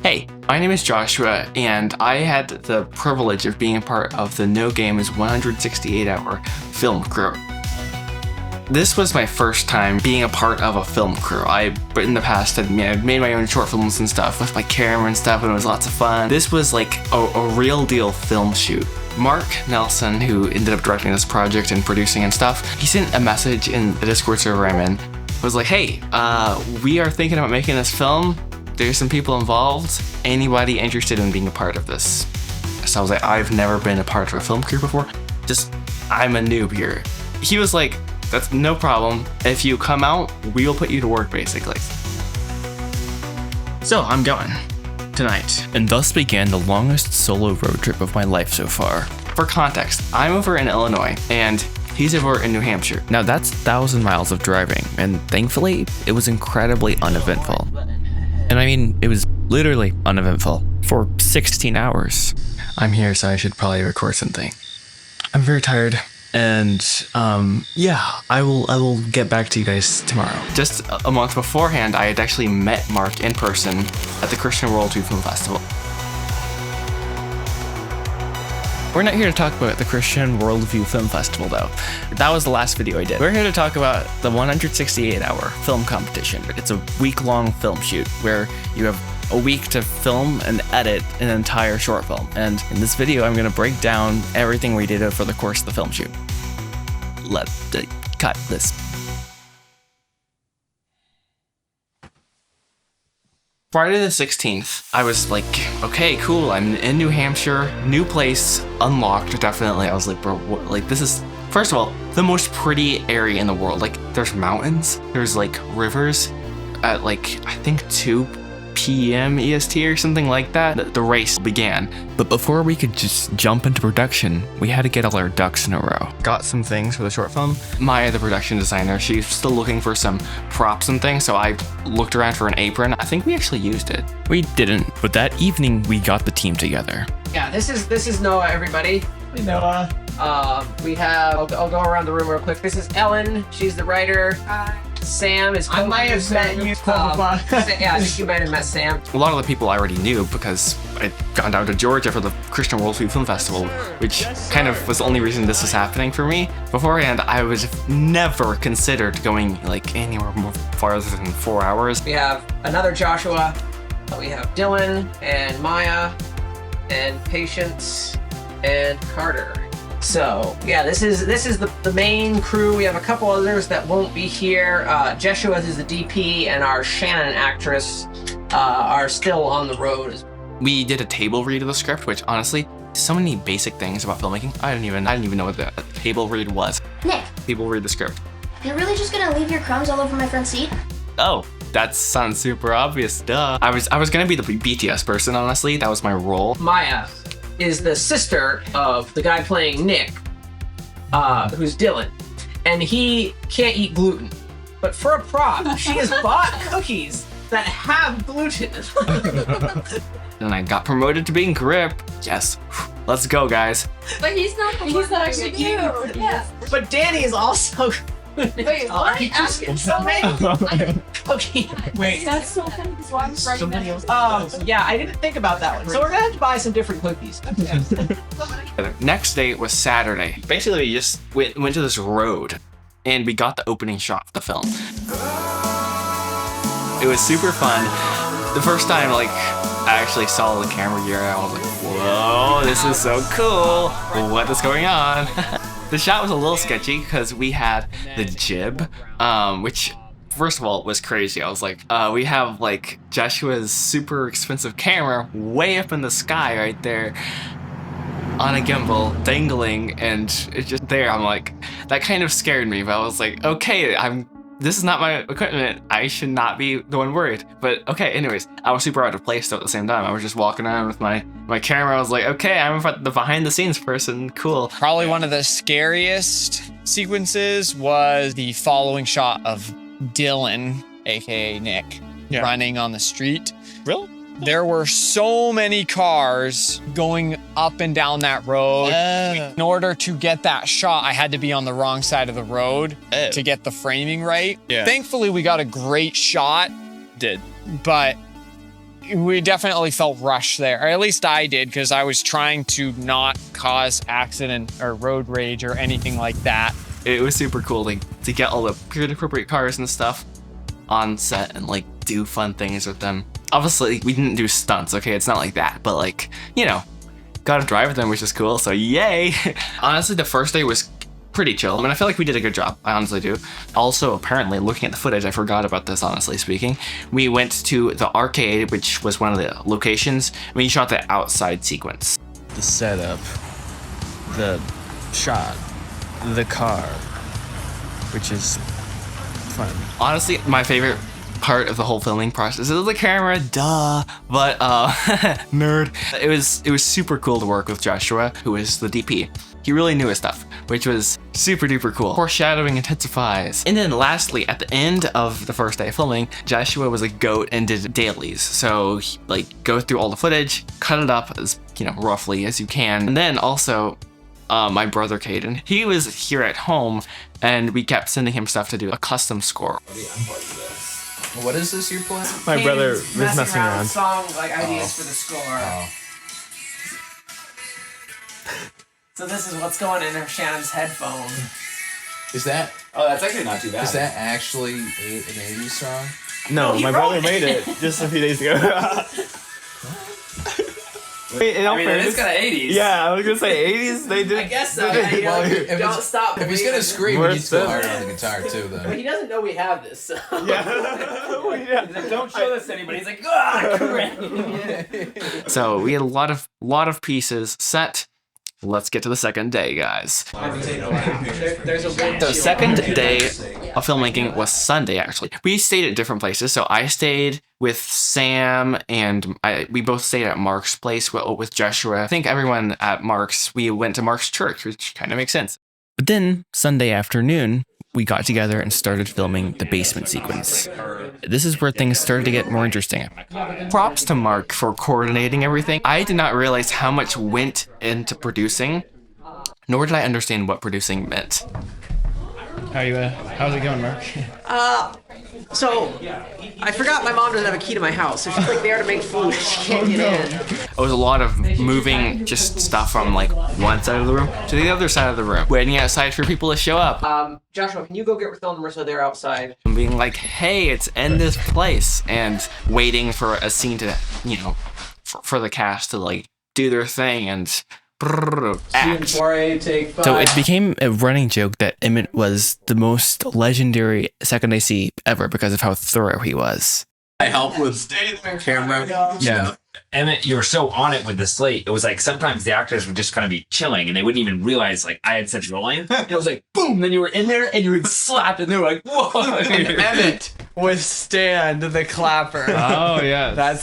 Hey, my name is Joshua, and I had the privilege of being a part of the No Game's 168-hour film crew. This was my first time being a part of a film crew. I, in the past, had made my own short films and stuff with my camera and stuff, and it was lots of fun. This was like a real deal film shoot. Mark Nelson, who ended up directing this project and producing and stuff, he sent a message in the Discord server I'm in. It was like, hey, we are thinking about making this film. There's some people involved. Anybody interested in being a part of this? So I was like, I've never been a part of a film crew before. I'm a noob here. He was like, that's no problem. If you come out, we will put you to work, basically. So I'm going tonight. And thus began the longest solo road trip of my life so far. For context, I'm over in Illinois, and he's over in New Hampshire. Now that's 1,000 miles of driving, and thankfully, it was incredibly uneventful. And I mean, it was literally uneventful for 16 hours. I'm here, so I should probably record something. I'm very tired, and yeah, I will get back to you guys tomorrow. Just a month beforehand, I had actually met Mark in person at the Christian Worldview Film Festival. We're not here to talk about the Christian Worldview Film Festival, though. That was the last video I did. We're here to talk about the 168-hour film competition. It's a week-long film shoot where you have a week to film and edit an entire short film. And in this video, I'm going to break down everything we did for the course of the film shoot. Let's cut this. Friday the 16th, I was like, okay, cool, I'm in New Hampshire, new place, unlocked, definitely. I was like, bro, like, this is, first of all, the most pretty area in the world. Like, there's mountains, there's like rivers at like, I think 2 p.m. EST or something like that. The race began. But before we could just jump into production, we had to get all our ducks in a row. Got some things for the short film. Maya, the production designer, she's still looking for some props and things, so I looked around for an apron. I think we actually used it. We didn't, but that evening we got the team together. Yeah, this is Noah, everybody. Hey, Noah. We have, I'll go around the room real quick. This is Ellen, she's the writer. Hi. Sam is I might have met you. Yeah, I think you might have met Sam. A lot of the people I already knew because I'd gone down to Georgia for the Christian Worldview Film Festival, which kind of was the only reason this was happening for me. Beforehand, I was never considered going like anywhere more farther than 4 hours. We have another Joshua. We have Dylan and Maya and Patience and Carter. So yeah, this is the main crew. We have a couple others that won't be here. Jeshua is the DP, and our Shannon actress are still on the road. We did a table read of the script, which honestly, so many basic things about filmmaking. I didn't even know what the table read was. Nick, Table read the script. you're really just gonna leave your crumbs all over my front seat? Oh, that sounds super obvious. Duh. I was gonna be the BTS person, honestly. That was my role. Maya is the sister of the guy playing Nick, who's Dylan, and he can't eat gluten. But for a prop, she has bought cookies that have gluten. And I got promoted to being grip. Yes, let's go, guys. But he's not actually you. Yeah. But Danny is also. Wait, what? Okay. Wait. That's so funny. So I'm Somebody else. Yeah, I didn't think about that one. So we're gonna have to buy some different cookies. Next day was Saturday. Basically, we just went to this road, and we got the opening shot of the film. It was super fun. The first time, like, I actually saw the camera gear, I was like, whoa, this is so cool. What is going on? The shot was a little sketchy because we had the jib, which, first of all, was crazy. I was like, we have like Joshua's super expensive camera way up in the sky right there on a gimbal, dangling, and it's just there. I'm like, that kind of scared me, but I was like, okay, this is not my equipment. I should not be the one worried. But okay, anyways, I was super out of place though at the same time. I was just walking around with my camera. I was like, okay, I'm the behind the scenes person. Cool. Probably one of the scariest sequences was the following shot of Dylan, aka Nick, running on the street. Really? There were so many cars going up and down that road. In order to get that shot, I had to be on the wrong side of the road to get the framing right. Yeah. Thankfully, we got a great shot, Did. but we definitely felt rushed there, or at least I did, because I was trying to not cause accident or road rage or anything like that. It was super cool to get all the period appropriate cars and stuff on set and like do fun things with them. Obviously, we didn't do stunts, okay? It's not like that, but like, you know, got to drive with them, which is cool, so yay! Honestly, the first day was pretty chill. I mean, I feel like we did a good job. I honestly do. Also, apparently, looking at the footage, I forgot about this, honestly speaking. We went to the arcade, which was one of the locations. We shot the outside sequence. The setup, the shot, the car, which is fun. Honestly, my favorite part of the whole filming process is the camera, duh, but nerd. It was super cool to work with Joshua, who is the DP. He really knew his stuff, which was super duper cool. Foreshadowing intensifies. And then lastly, at the end of the first day of filming, Joshua was a goat and did dailies. So he, like, go through all the footage, cut it up as, you know, roughly as you can. And then also, my brother Caden, he was here at home and we kept sending him stuff to do a custom score. What is this you're playing? My brother was Caden's messing around. Song like ideas for the score. Oh. So this is what's going in Shannon's headphone. Is that? Oh, that's actually not too bad. Is that actually an 80s song? No, my brother made it just a few days ago. Wait, in all I mean, fairness, it's kind of 80s. yeah, I was gonna say 80s. They did. I guess so. they Yeah, did- you know, Well, if don't it's- stop. If he's gonna believing. scream, Worse he needs to go than- hard on the guitar too. But Then he doesn't know we have this. So. Yeah. Yeah. He's like, don't show this to anybody. He's like, ah, great. So we had a lot of pieces set. Let's get to the second day, guys. There's a wind The chill. second day of filmmaking was Sunday, actually. We stayed at different places. So I stayed with Sam and we both stayed at Mark's place with Joshua. I think everyone at Mark's, we went to Mark's church, which kind of makes sense. But then Sunday afternoon, we got together and started filming the basement sequence. This is where things started to get more interesting. Props to Mark for coordinating everything. I did not realize how much went into producing, nor did I understand what producing meant. How's it going, Mark? So, I forgot my mom doesn't have a key to my house, so she's like there to make food. She can't get in. It was a lot of moving just stuff from like one side of the room to the other side of the room, waiting outside for people to show up. Joshua, can you go get Rathel and Marissa? They're outside. And being like, hey, it's in this place, and waiting for a scene to, you know, for the cast to like do their thing and act. Take 5. So it became a running joke that Emmett was the most legendary second AC ever because of how thorough he was. I help with camera. Yeah. Emmett, you were so on it with the slate. It was like sometimes the actors would just kind of be chilling and they wouldn't even realize like I had such rolling. It was like boom, then you were in there and you would slap and they were like, whoa. Emmett withstand the clapper. Oh yeah. That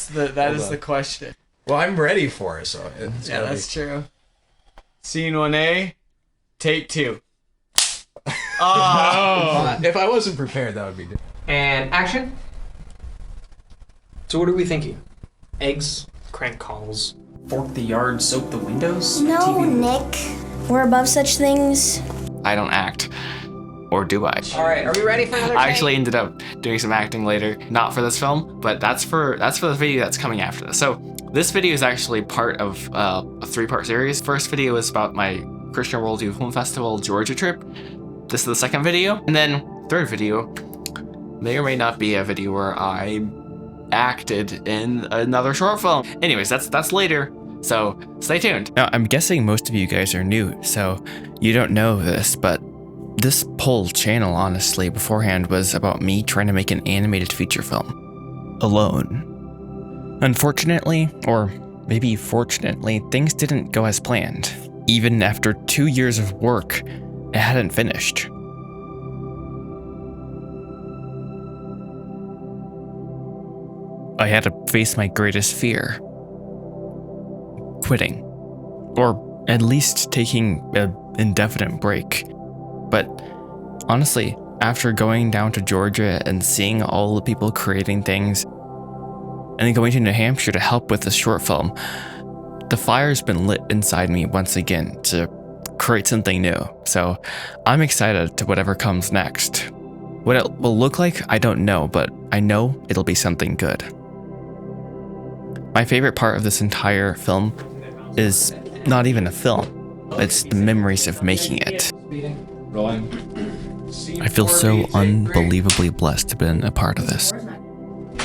is the question. well, I'm ready for it. So it's Yeah, gonna that's true. Scene 1A, take 2. If I wasn't prepared, that would be different. And action. So what are we thinking? Eggs, crank calls. Fork the yard, soak the windows. No, Nick. We're above such things. I don't act. Or do I? All right, are we ready for another I take? actually ended up doing some acting later, not for this film, but that's for the video that's coming after this. So this video is actually part of a 3-part series. First video is about my Christian Worldview Film Festival Georgia trip. This is the second video, and then third video may or may not be a video where I acted in another short film. Anyways, that's later. So stay tuned. Now I'm guessing most of you guys are new, so you don't know this, but this whole channel, honestly, beforehand was about me trying to make an animated feature film. Alone. Unfortunately, or maybe fortunately, things didn't go as planned. Even after 2 years of work, it hadn't finished. I had to face my greatest fear. Quitting. Or at least taking an indefinite break. But honestly, after going down to Georgia and seeing all the people creating things, and then going to New Hampshire to help with the short film, the fire's been lit inside me once again to create something new. So I'm excited to whatever comes next. What it will look like, I don't know, but I know it'll be something good. My favorite part of this entire film is not even a film. It's the memories of making it. Rolling. I feel so unbelievably blessed to have been a part of this.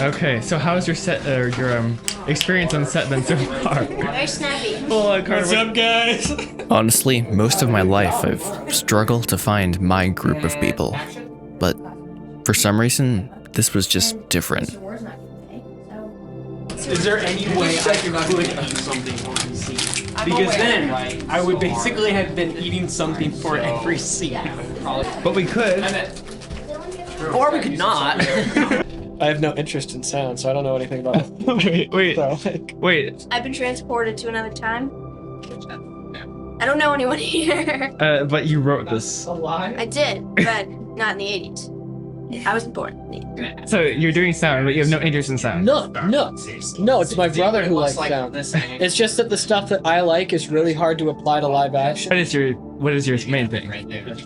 Okay, so how's your set or your experience on set been so far? Very snappy. What's up, guys? Honestly, most of my life I've struggled to find my group of people. But for some reason, this was just different. Is there any way I could eat something for every scene? Because then I would basically have been eating something for every scene. But we could. Or we could not. I have no interest in sound, so I don't know anything about it. Wait. I've been transported to another time. I don't know anyone here. But you wrote this. I did, but not in the 80s. I wasn't born in the 80s. So you're doing sound, but you have no interest in sound. No, it's my brother who likes sound. It's just that the stuff that I like is really hard to apply to live action. What is your main thing?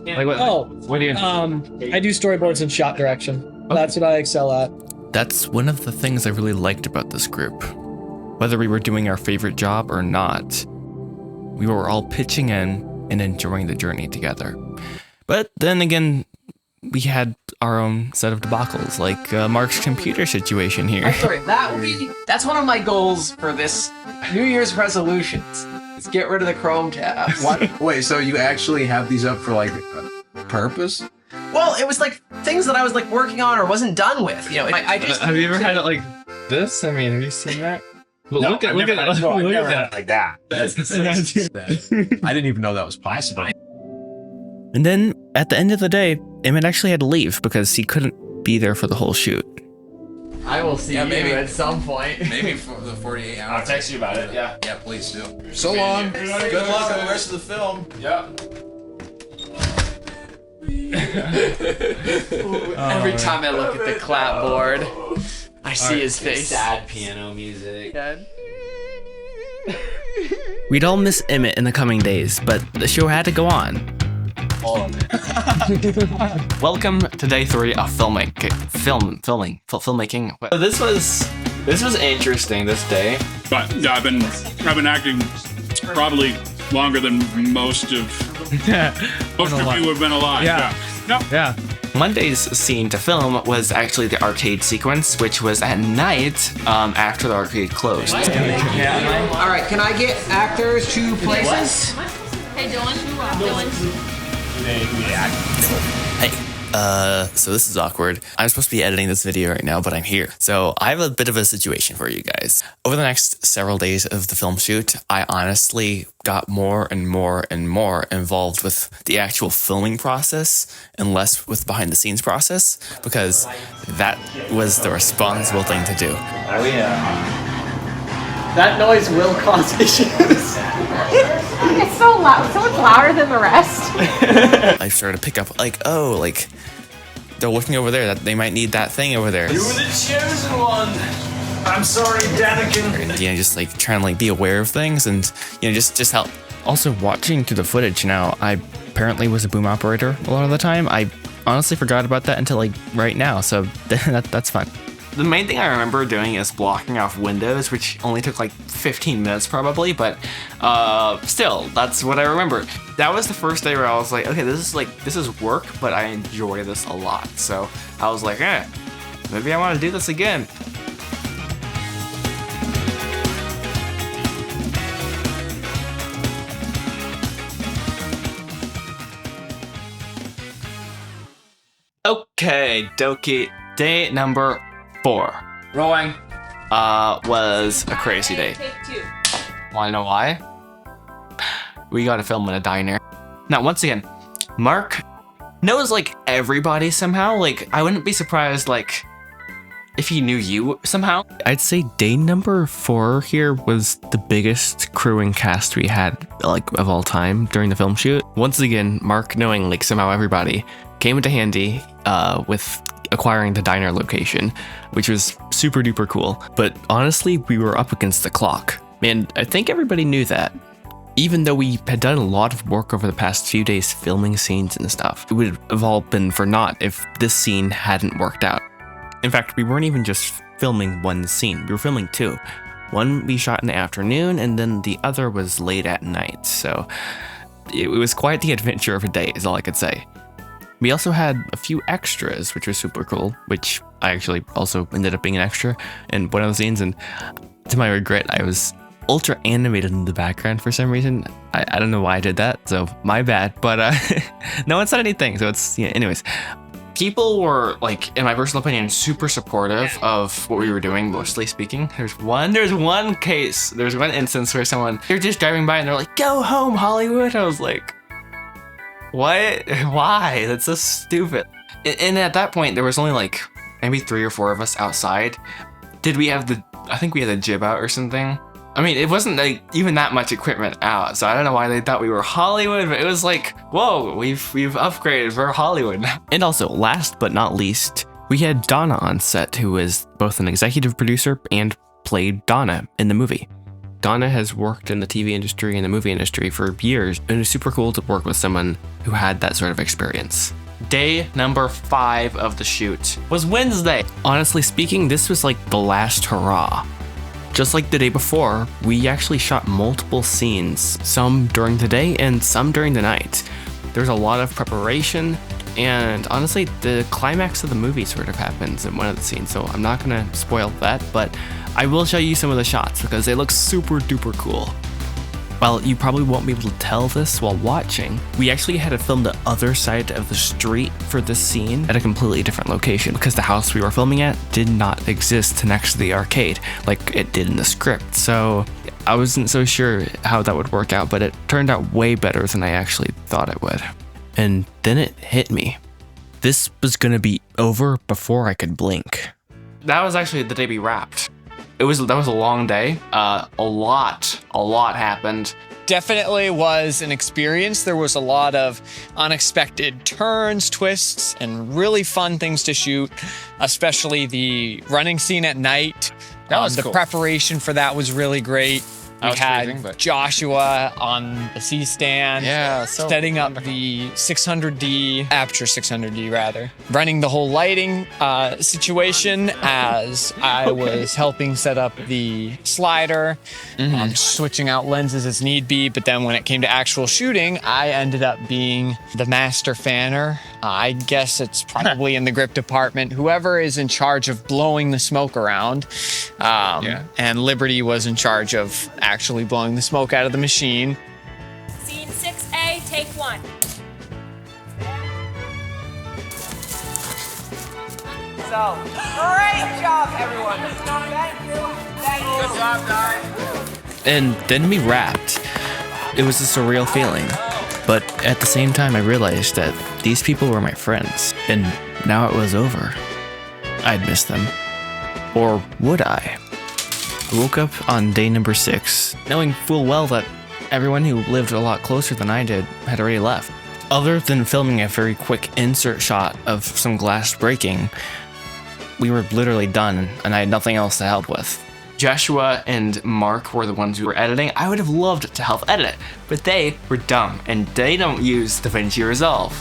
Like what do you? I do storyboards and shot direction. That's what I excel at. That's one of the things I really liked about this group. Whether we were doing our favorite job or not, we were all pitching in and enjoying the journey together. But then again, we had our own set of debacles, like Mark's computer situation here. Sorry, that's one of my goals for this New Year's resolutions. Is get rid of the Chrome tabs. What? Wait, so you actually have these up for like a purpose? Well, it was like things that I was like working on or wasn't done with. You know, I just. Have you ever had it like this? I mean, have you seen that? Well, look at that. Like that. I didn't even know that was possible. And then, at the end of the day, Emmett actually had to leave because he couldn't be there for the whole shoot. I will see you at some point. Maybe for the 48 hours. I'll text you about it. Yeah. Yeah, please do. So long. Good luck on the rest of the film. Yeah. Every time I look at the clapboard, I see his face. Sad piano music. We'd all miss Emmett in the coming days, but the show had to go on. Welcome to day 3 of filmmaking. So this was interesting this day. But yeah, I've been acting probably longer than most of you have been alive. Yeah. Monday's scene to film was actually the arcade sequence, which was at night after the arcade closed. All right, can I get actors to places? Hey, Dylan. Hey, so this is awkward. I'm supposed to be editing this video right now, but I'm here. So I have a bit of a situation for you guys. Over the next several days of the film shoot, I honestly got more and more and more involved with the actual filming process and less with behind the scenes process, because that was the responsible thing to do. Oh yeah. That noise will cause issues. It's so loud, so much louder than the rest. I started to pick up they're looking over there, that they might need that thing over there. You were the chosen one. I'm sorry, Daniken. And just like trying to be aware of things and just help. Also watching through the footage now, I apparently was a boom operator a lot of the time. I honestly forgot about that until right now, so that's fun. The main thing I remember doing is blocking off windows, which only took 15 minutes probably, but still, that's what I remember. That was the first day where I was like, okay, this is work, but I enjoy this a lot. So I was like, maybe I want to do this again. Okay, dokie, day number 4. Rolling. Was a crazy day. Take 2. Wanna know why? We gotta film in a diner. Now, once again, Mark knows everybody somehow. I wouldn't be surprised if he knew you somehow. I'd say day number 4 here was the biggest crew and cast we had of all time during the film shoot. Once again, Mark knowing somehow everybody came into handy with acquiring the diner location, which was super duper cool. But honestly, we were up against the clock. And I think everybody knew that. Even though we had done a lot of work over the past few days filming scenes and stuff, it would have all been for naught if this scene hadn't worked out. In fact, we weren't even just filming one scene, we were filming 2. One we shot in the afternoon, and then the other was late at night. So it was quite the adventure of a day, is all I could say. We also had a few extras, which was super cool, which I actually also ended up being an extra in one of the scenes. And to my regret, I was ultra animated in the background for some reason. I don't know why I did that, so my bad. But no one said anything, so it's, yeah, anyways. People were, like, in my personal opinion, super supportive of what we were doing, mostly speaking. There's one instance where they're just driving by and they're like, "Go home, Hollywood." I was like, what? Why? That's so stupid. And at that point, there was only like maybe 3 or 4 of us outside. I think we had the jib out or something. I mean, it wasn't like even that much equipment out, so I don't know why they thought we were Hollywood, but it was like, whoa, we've upgraded, we're Hollywood. And also, last but not least, we had Donna on set, who was both an executive producer and played Donna in the movie. Donna has worked in the TV industry and the movie industry for years, and it's super cool to work with someone who had that sort of experience. Day number 5 of the shoot was Wednesday. Honestly speaking, this was like the last hurrah. Just like the day before, we actually shot multiple scenes, some during the day and some during the night. There's a lot of preparation, and honestly, the climax of the movie sort of happens in one of the scenes, so I'm not gonna spoil that, but I will show you some of the shots because they look super duper cool. While you probably won't be able to tell this while watching, we actually had to film the other side of the street for this scene at a completely different location because the house we were filming at did not exist next to the arcade like it did in the script. So I wasn't so sure how that would work out, but it turned out way better than I actually thought it would. And then it hit me. This was gonna be over before I could blink. That was actually the day we wrapped. That was a long day. A lot happened. Definitely was an experience. There was a lot of unexpected turns, twists, and really fun things to shoot, especially the running scene at night. That was the cool. preparation for that was really great. We had Joshua on the C-stand, setting up the 600D, aperture 600D rather, running the whole lighting situation as I was helping set up the slider, switching out lenses as need be. But then when it came to actual shooting, I ended up being the master fanner. I guess it's probably in the grip department, whoever is in charge of blowing the smoke around. And Liberty was in charge of actually blowing the smoke out of the machine. Scene 6A, take 1. So, great job, everyone. Thank you. Good job, guys. And then we wrapped. It was a surreal feeling. But at the same time, I realized that these people were my friends, and now it was over. I'd miss them. Or would I? I woke up on day number 6, knowing full well that everyone who lived a lot closer than I did had already left. Other than filming a very quick insert shot of some glass breaking, we were literally done, and I had nothing else to help with. Joshua and Mark were the ones who were editing. I would have loved to help edit it, but they were dumb, and they don't use DaVinci Resolve.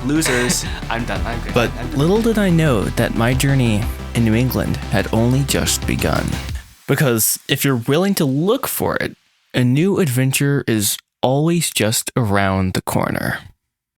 Losers. I'm done. I'm good. But little did I know that my journey in New England had only just begun. Because if you're willing to look for it, a new adventure is always just around the corner.